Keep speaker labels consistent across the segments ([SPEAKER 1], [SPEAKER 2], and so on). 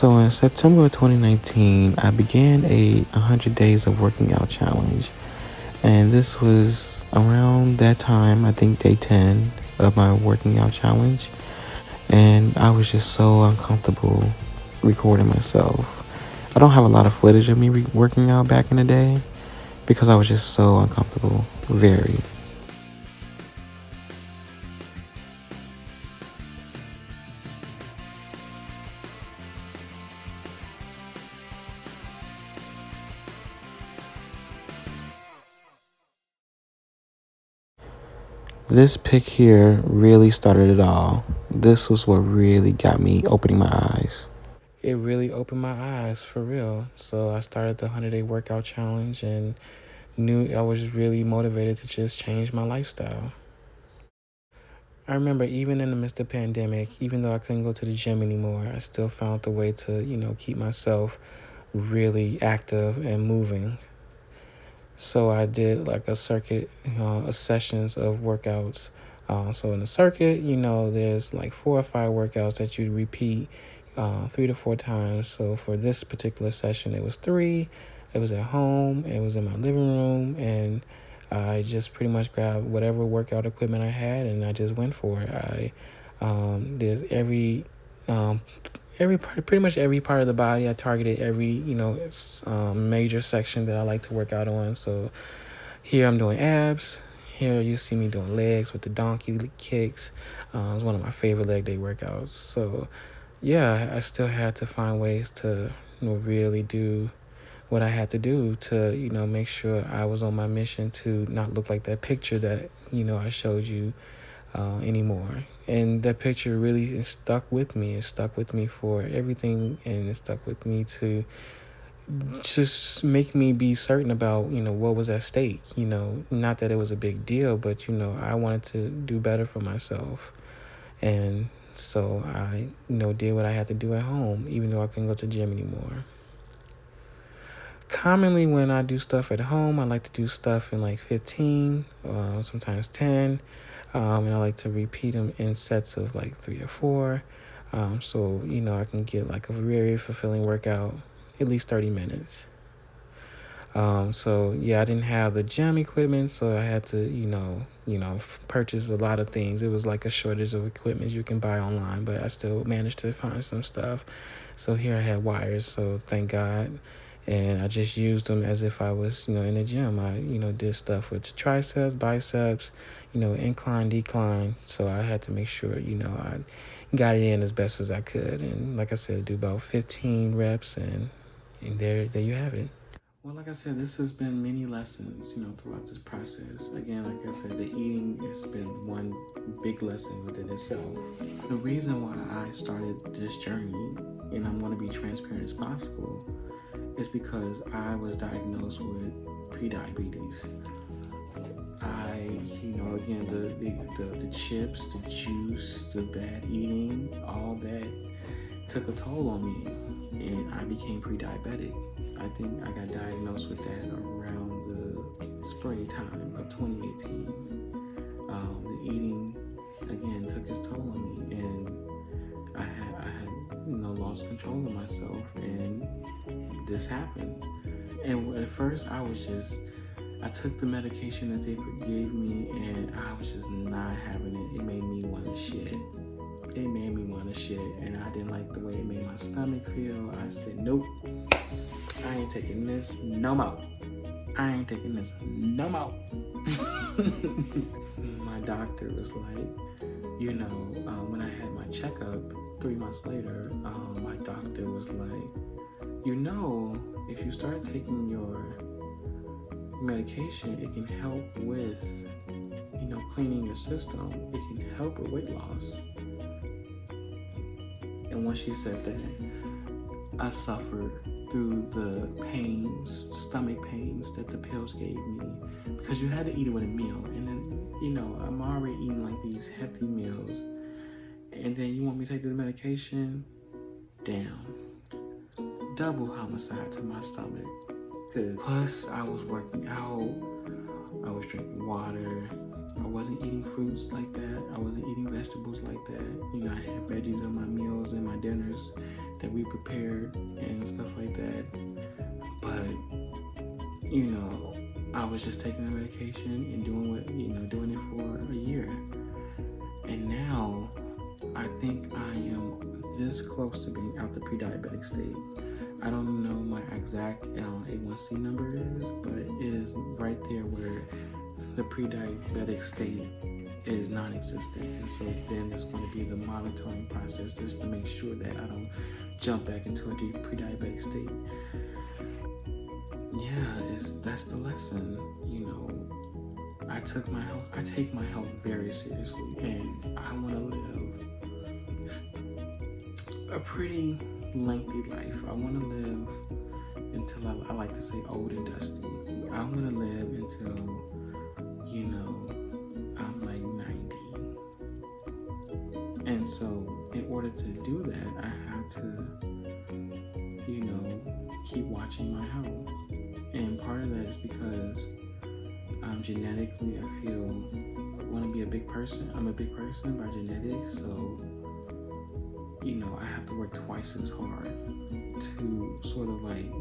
[SPEAKER 1] So in September of 2019, I began a 100 days of working out challenge. And this was around that time, I think day 10 of my working out challenge. And I was just so uncomfortable recording myself. I don't have a lot of footage of me working out back in the day because I was just so uncomfortable, very. This pic here really started it all. This was what really got me opening my eyes. It really opened my eyes for real. So I started the 100-day workout challenge and knew I was really motivated to just change my lifestyle. I remember even in the midst of the pandemic, even though I couldn't go to the gym anymore, I still found the way to, keep myself really active and moving. So I did like a circuit, sessions of workouts. So in the circuit, there's like 4 or 5 workouts that you repeat 3 to 4 times. So for this particular session, it was 3. It was at home. It was in my living room, and I just pretty much grabbed whatever workout equipment I had, and I just went for it. I did pretty much every part of the body. I targeted every major section that I like to work out on. So here I'm doing abs. Here you see me doing legs with the donkey kicks. It's one of my favorite leg day workouts. So yeah, I still had to find ways to really do what I had to do to make sure I was on my mission to not look like that picture that I showed you anymore. And that picture really stuck with me. It stuck with me for everything, and it stuck with me to just make me be certain about what was at stake. Not that it was a big deal, but I wanted to do better for myself. And so I did what I had to do at home, even though I couldn't go to the gym anymore. Commonly when I do stuff at home, I like to do stuff in like 15, sometimes 10, and I like to repeat them in sets of like 3 or 4, so I can get like a very fulfilling workout, at least 30 minutes. So yeah, I didn't have the gym equipment, so I had to purchase a lot of things. It was like a shortage of equipment you can buy online, but I still managed to find some stuff. So here I had wires, so thank God. And I just used them as if I was, in the gym. I, did stuff with triceps, biceps, incline, decline. So I had to make sure, I got it in as best as I could. And like I said, do about 15 reps, and there you have it. Well, like I said, this has been many lessons, throughout this process. Again, like I said, the eating has been one big lesson within itself. The reason why I started this journey, and I'm going to be transparent as possible, is because I was diagnosed with prediabetes. Again, the chips, the juice, the bad eating, all that took a toll on me, and I became pre-diabetic. I think I got diagnosed with that around the springtime of 2018. The eating, again, took its toll on me, and I had lost control of myself, and this happened. And at first I took the medication that they gave me, and I was just not having it. It made me want to shit. And I didn't like the way it made my stomach feel. I said, nope, I ain't taking this no more. My doctor was like, when I had my checkup 3 months later, my doctor was like, if you start taking your medication, it can help with, cleaning your system. It can help with weight loss. And when she said that, I suffered through the stomach pains that the pills gave me, because you had to eat it with a meal. And then, I'm already eating like these hefty meals, and then you want me to take the medication? Damn. Double homicide to my stomach. Plus, I was working out, I was drinking water, I wasn't eating fruits like that, I wasn't eating vegetables like that. I had veggies on my meals and my dinners that we prepared and stuff like that. But, you know, I was just taking the medication and doing it for a year. And now I think I am this close to being out the pre-diabetic state. I don't know my exact A1C number is, but it is right there where the pre-diabetic state is non-existent. And so then it's going to be the monitoring process just to make sure that I don't jump back into a deep pre-diabetic state. Yeah, that's the lesson. You know, I take my health very seriously, and I want to live a pretty lengthy life. I want to live until I like to say old and dusty. I want to live until, you know, I'm like 90. And so in order to do that, I have to, you know, keep watching my health. And part of that is because genetically I feel I want to be a big person. I'm a big person by genetics, so you know, I have to work twice as hard to sort of like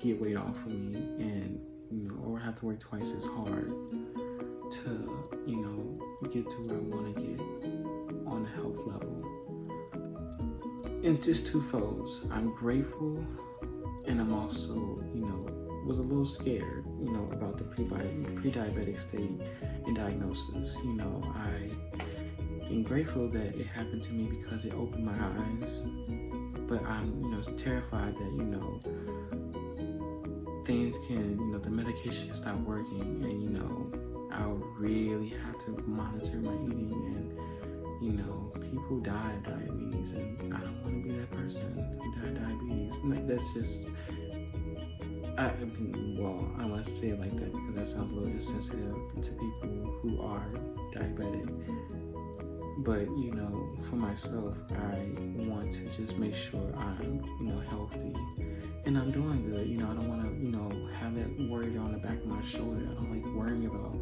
[SPEAKER 1] get weight off of me, and you know, or I have to work twice as hard to, you know, get to where I want to get on a health level. And just two folds. I'm grateful, and I'm also, you know, was a little scared, you know, about the pre-diabetic state and diagnosis. You know, I'm grateful that it happened to me because it opened my eyes, but I'm, you know, terrified that, you know, things can, you know, the medication can stop working, and, you know, I'll really have to monitor my eating, and, you know, people die of diabetes, and I don't want to be that person who died of diabetes. Like, that's just, I want to say it like that because that sounds a little insensitive to people who are diabetic. But, you know, for myself, I want to just make sure I'm, you know, healthy and I'm doing good. You know, I don't want to, you know, have that worry on the back of my shoulder. I don't like worrying about,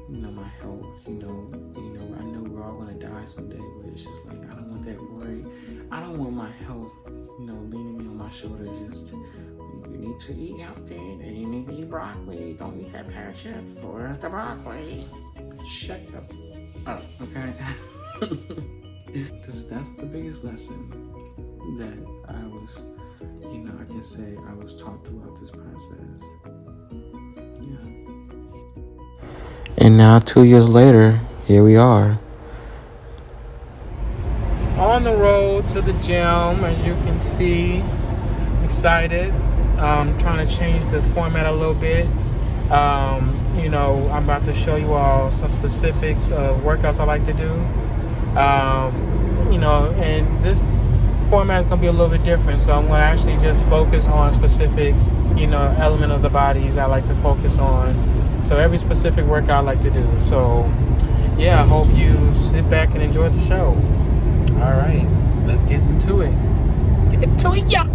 [SPEAKER 1] you know, my health. You know, I know we're all going to die someday, but it's just like, I don't want that worry. I don't want my health, you know, leaning me on my shoulder. Just, you need to eat healthy and you need to eat broccoli. Don't eat that pear chips or the broccoli. Shut up. Oh, okay. That's the biggest lesson that I was, you know, I can say I was taught throughout this process. Yeah. And now 2 years later, here we are. On the road to the gym, as you can see. Excited. Trying to change the format a little bit. You know, I'm about to show you all some specifics of workouts I like to do. You know, and this format is going to be a little bit different. So I'm going to actually just focus on specific, you know, element of the body that I like to focus on. So every specific workout I like to do. So, yeah, I hope you sit back and enjoy the show. All right, let's get into it. Get into it, yeah.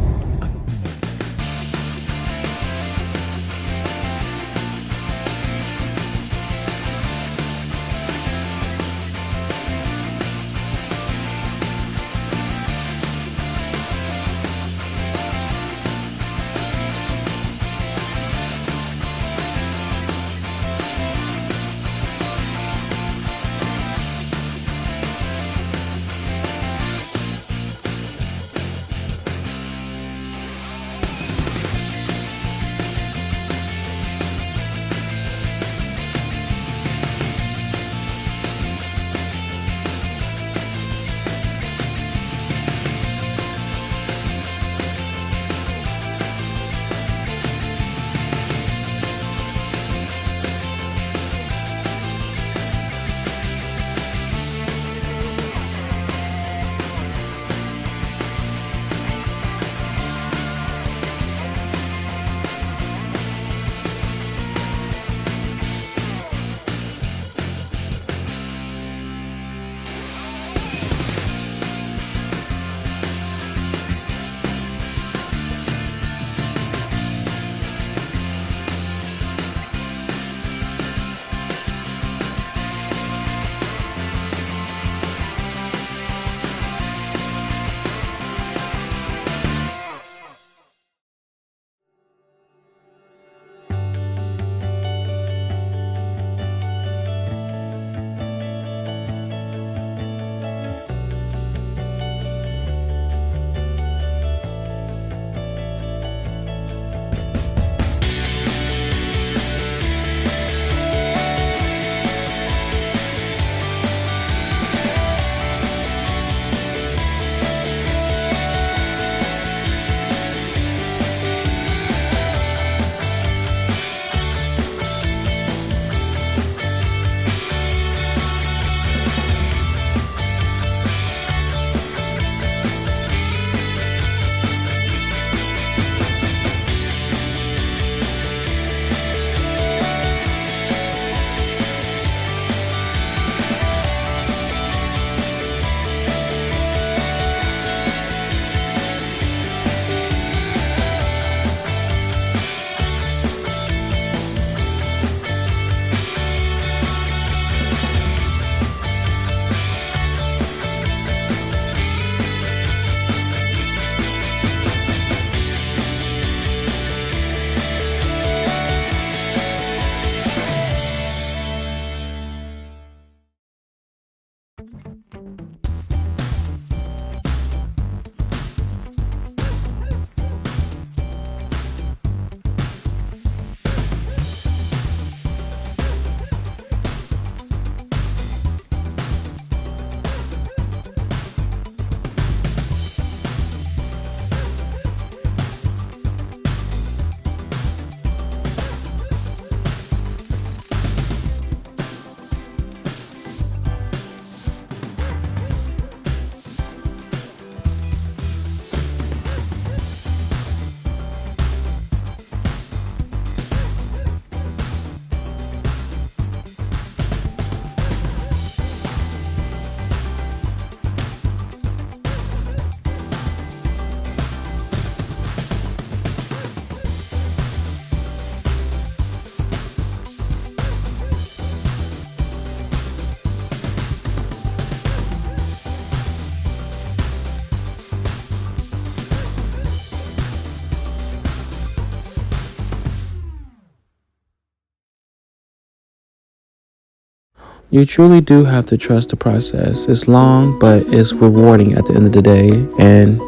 [SPEAKER 1] You truly do have to trust the process. It's long, but it's rewarding at the end of the day, and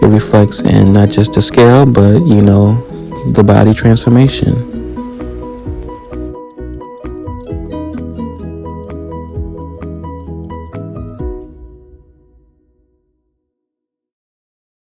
[SPEAKER 1] it reflects in not just the scale, but the body transformation.